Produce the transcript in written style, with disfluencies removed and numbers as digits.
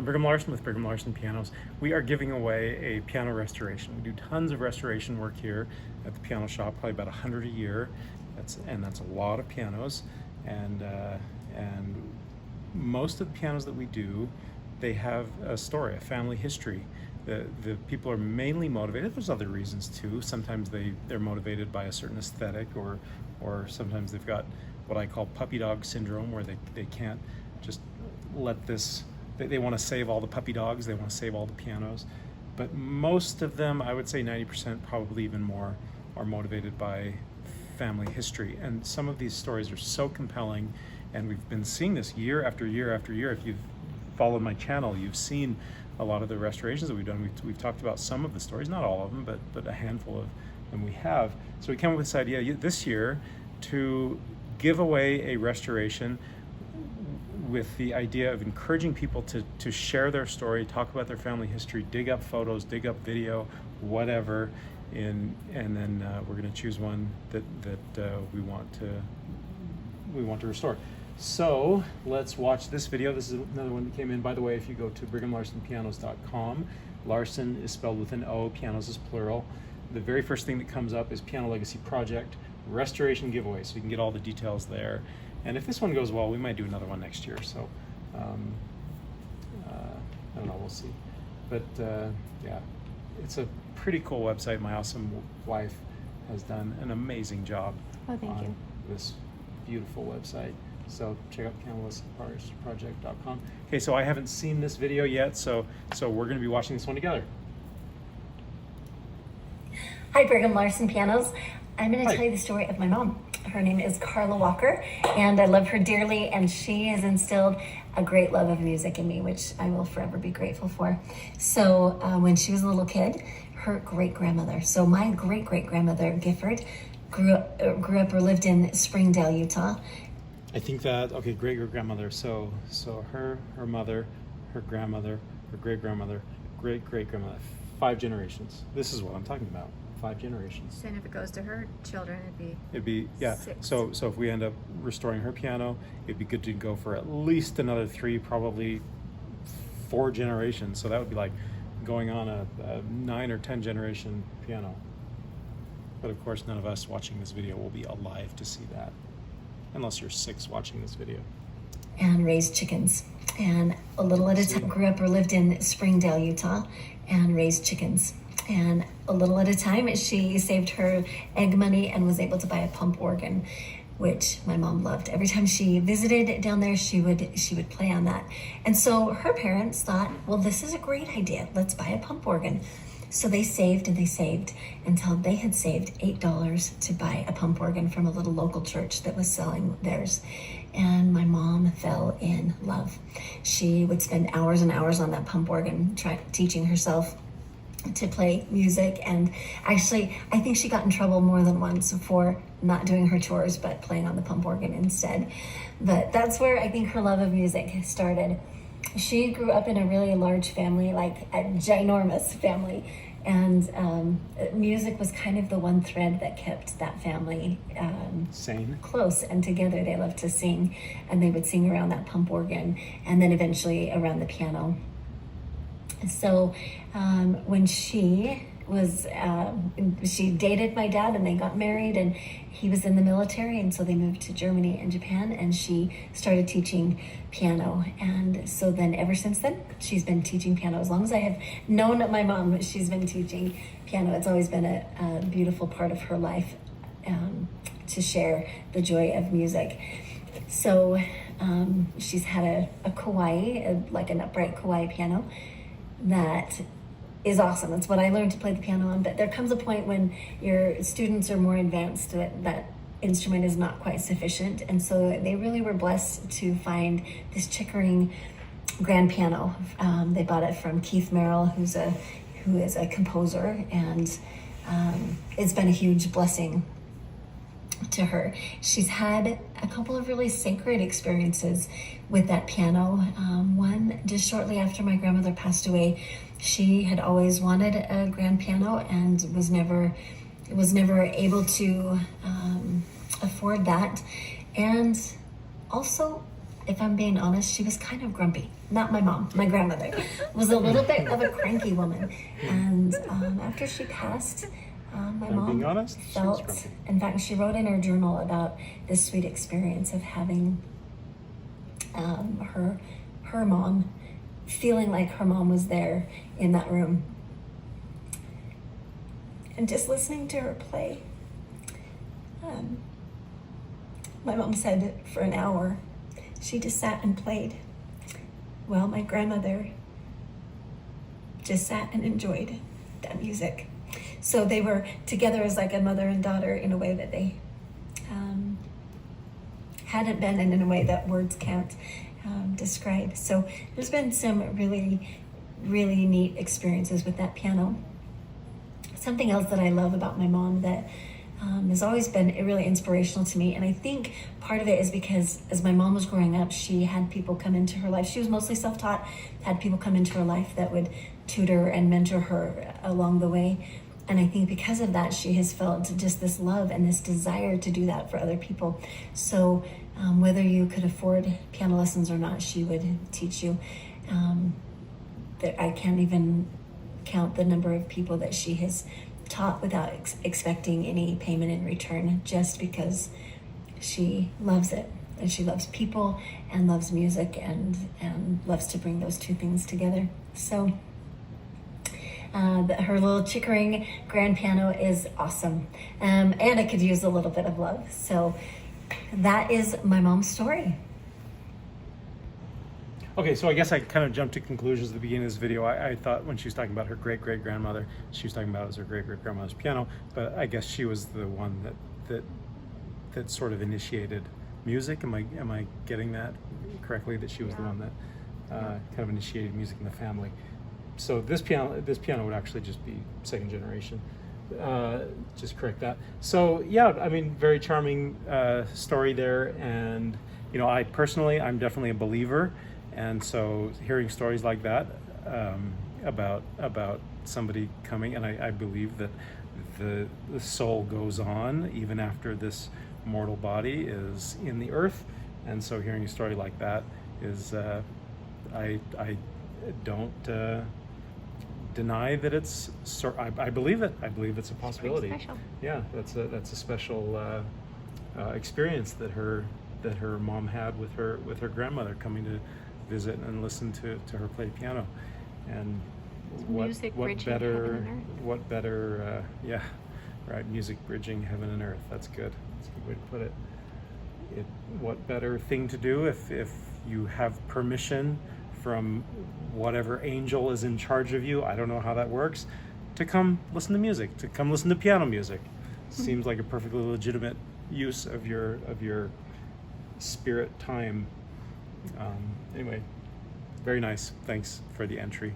I'm Brigham Larson with Brigham Larson Pianos. We are giving away a piano restoration. We do tons of restoration work here at the piano shop, probably about 100 a year. That's a lot of pianos. And most of the pianos that we do, they have a story, a family history. The people are mainly motivated. There's other reasons too. Sometimes they're motivated by a certain aesthetic, or sometimes they've got what I call puppy dog syndrome, where they can't just let this. They want to save all the puppy dogs. They want to save all the pianos. But most of them, I would say 90%, probably even more, are motivated by family history. And some of these stories are so compelling, and we've been seeing this year after year after year. If you've followed my channel, you've seen a lot of the restorations that we've done. We've talked about some of the stories, not all of them, but a handful of them we have. So we came up with this idea this year to give away a restoration with the idea of encouraging people to share their story, talk about their family history, dig up photos, dig up video, whatever, and then we're going to choose one that we want to restore. So let's watch this video. This is another one that came in. By the way, if you go to brighamlarsonpianos.com, Larson is spelled with an O, pianos is plural. The very first thing that comes up is Piano Legacy Project Restoration Giveaway, so you can get all the details there. And if this one goes well, we might do another one next year. So I don't know, we'll see. But yeah, it's a pretty cool website. My awesome wife has done an amazing job on this beautiful website. So check out pianolegacyproject.com. Okay, so I haven't seen this video yet, so we're going to be watching this one together. Hi, Brigham Larson Pianos. I'm going to tell you the story of my mom. Her name is Carla Walker, and I love her dearly, and she has instilled a great love of music in me, which I will forever be grateful for. So when she was a little kid, her great-grandmother, so my great-great-grandmother, Gifford, grew up or lived in Springdale, Utah. I think that, okay, great-great-grandmother, so her mother, her grandmother, her great-grandmother, great-great-grandmother, 5 generations. This is what I'm talking about. 5 generations. And if it goes to her children, it'd be yeah. 6. So if we end up restoring her piano, it'd be good to go for at least another 3, probably 4 generations. So that would be like going on a 9 or 10 generation piano. But of course, none of us watching this video will be alive to see that, unless you're 6 watching this video. And raised chickens. And a little at a time, grew up or lived in Springdale, Utah, and raised chickens. And a little at a time, she saved her egg money and was able to buy a pump organ, which my mom loved. Every time she visited down there, she would play on that. And so her parents thought, well, this is a great idea. Let's buy a pump organ. So they saved and they saved until they had saved $8 to buy a pump organ from a little local church that was selling theirs. And my mom fell in love. She would spend hours and hours on that pump organ, teaching herself to play music. And actually, I think she got in trouble more than once for not doing her chores, but playing on the pump organ instead. But that's where I think her love of music started. She grew up in a really large family, like a ginormous family. And music was kind of the one thread that kept that family sane, close and together. They loved to sing, and they would sing around that pump organ, and then eventually around the piano. So when she dated my dad, and they got married, and he was in the military, and so they moved to Germany and Japan, and she started teaching piano. And so then ever since then, she's been teaching piano. As long as I have known my mom, she's been teaching piano. It's always been a beautiful part of her life to share the joy of music. So she's had a Kawai, like an upright Kawai piano, that is awesome. It's what I learned to play the piano on, but there comes a point when your students are more advanced that instrument is not quite sufficient. And so they really were blessed to find this Chickering grand piano. They bought it from Keith Merrill, who is a composer, and it's been a huge blessing to her. She's had a couple of really sacred experiences with that piano. One, just shortly after my grandmother passed away, she had always wanted a grand piano and was never able to afford that. And also, if I'm being honest, she was kind of grumpy. Not my mom, my grandmother was a little bit of a cranky woman. And after she passed, my I'm mom being honest, she was felt, grumpy. in fact, she wrote in her journal about this sweet experience of having her mom, feeling like her mom was there in that room. And just listening to her play. My mom said for an hour, she just sat and played. Well, my grandmother just sat and enjoyed that music. So they were together as like a mother and daughter in a way that they hadn't been, and in a way that words can't describe. So there's been some really, really neat experiences with that piano. Something else that I love about my mom that has always been really inspirational to me, and I think part of it is because as my mom was growing up, she had people come into her life. She was mostly self-taught, had people come into her life that would tutor and mentor her along the way. And I think because of that, she has felt just this love and this desire to do that for other people. So whether you could afford piano lessons or not, she would teach you. I can't even count the number of people that she has taught without expecting any payment in return, just because she loves it, and she loves people and loves music and loves to bring those two things together. So her little Chickering grand piano is awesome, and it could use a little bit of love. So that is my mom's story. Okay, so I guess I kind of jumped to conclusions at the beginning of this video. I thought when she was talking about her great-great-grandmother, she was talking about it as her great-great-grandmother's piano, but I guess she was the one that sort of initiated music. Am I getting that correctly? That she was the one that kind of initiated music in the family. So this piano would actually just be second generation. Just correct that. So yeah, I mean, very charming story there, and you know, I'm definitely a believer. And so hearing stories like that about somebody coming, and I believe that the soul goes on even after this mortal body is in the earth. And so hearing a story like that is, I don't deny that it's, I believe it. I believe it's a possibility. It's pretty special. Yeah, that's a special experience that her mom had with her grandmother coming to visit and listen to her play piano. And what better, yeah, right, music bridging heaven and earth. That's good. That's a good way to put it. What better thing to do if you have permission from whatever angel is in charge of you, I don't know how that works, to come listen to music, to come listen to piano music. Seems like a perfectly legitimate use of your spirit time. Anyway, very nice. Thanks for the entry.